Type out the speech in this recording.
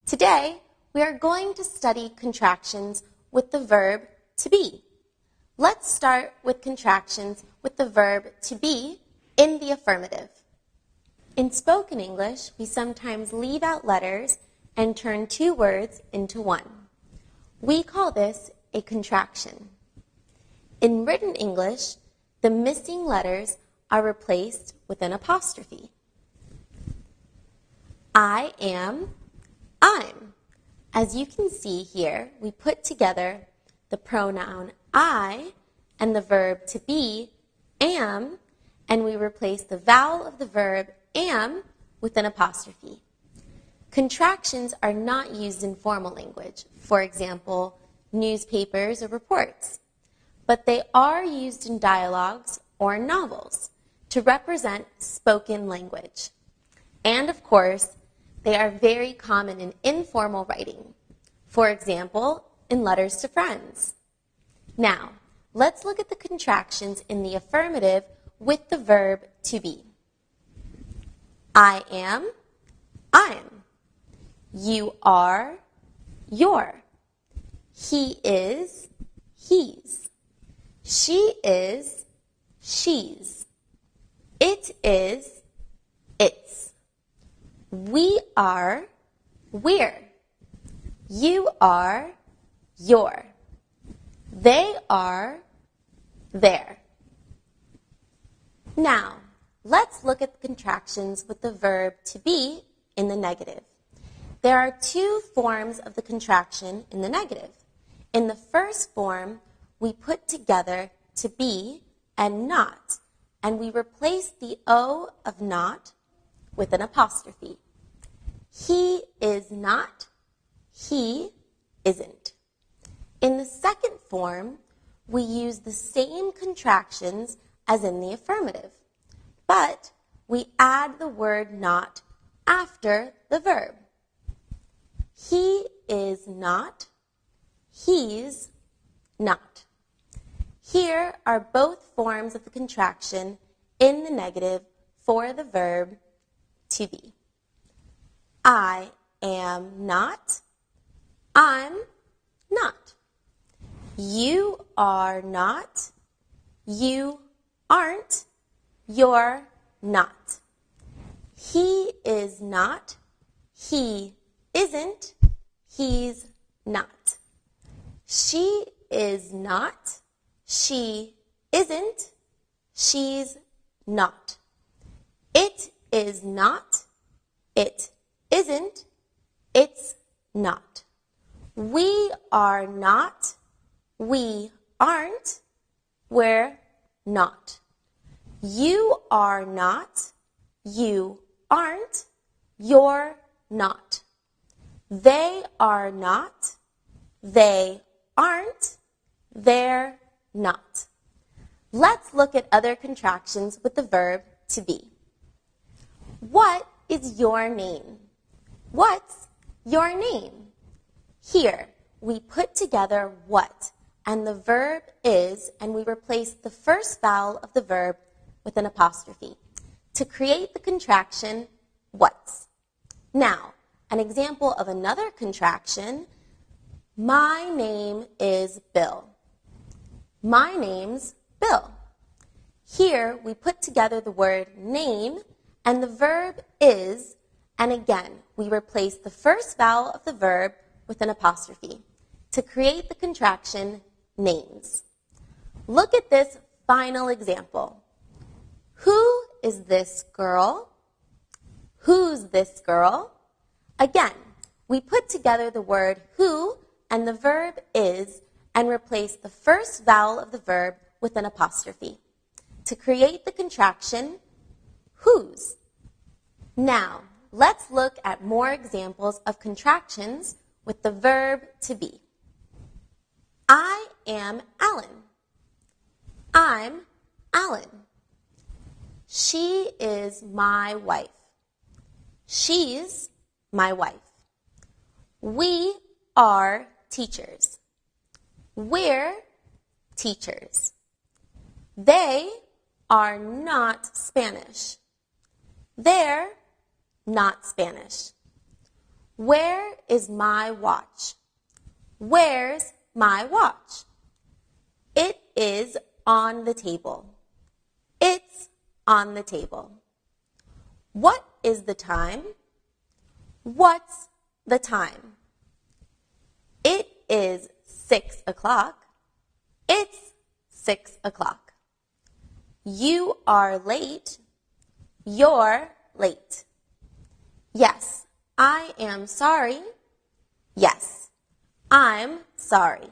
Today, we are going to study contractions with the verb to be. Let's start with contractions with the verb to be in the affirmative. In spoken English, we sometimes leave out letters and turn two words into one. We call this a contraction. In written English, the missing letters are replaced with an apostrophe. I am, I'm. As you can see here, we put together the pronoun I and the verb to be, am, and we replace the vowel of the verb am with an apostrophe. Contractions are not used in formal language, for example, newspapers or reports, but they are used in dialogues or novels to represent spoken language. And of course, they are very common in informal writing, for example, in letters to friends. Now, let's look at the contractions in the affirmative with the verb to be. I am, I'm. You are, you're. He is, he's. She is, she's. It is, it's. We are, we're. You are, you're. They are, they're. Now, let's look at the contractions with the verb to be in the negative. There are two forms of the contraction in the negative. In the first form, we put together to be and not, and we replace the O of not with an apostrophe. He is not, he isn't. In the second form, we use the same contractions as in the affirmative, but we add the word not after the verb. He is not, he's not. Here are both forms of the contraction in the negative for the verb to be. I am not, I'm not. You are not, you aren't, you're not. He is not, he isn't, he's not. She is not, she isn't, she's not. It is not, it isn't, it's not. We are not, we aren't, we're not. You are not, you aren't, you're not. They are not, they aren't, they're not. Let's look at other contractions with the verb to be. What is your name? What's your name? Here, we put together what and the verb is, and we replace the first vowel of the verb with an apostrophe to create the contraction what's. Now, an example of another contraction, my name is Bill. My name's Bill. Here, we put together the word name and the verb is, and again, we replace the first vowel of the verb with an apostrophe to create the contraction names. Look at this final example. Who is this girl? Who's this girl? Again, we put together the word who and the verb is and replace the first vowel of the verb with an apostrophe to create the contraction whose. Now, let's look at more examples of contractions with the verb to be. I am Alan. I'm Alan. She is my wife. She's my wife. We are teachers. We're teachers. They are not Spanish. They're not Spanish. Where is my watch? Where's my watch? It is on the table. It's on the table. What is the time? What's the time? It is 6 o'clock. It's 6 o'clock. You are late. You're late. Yes, I am sorry. Yes, I'm sorry.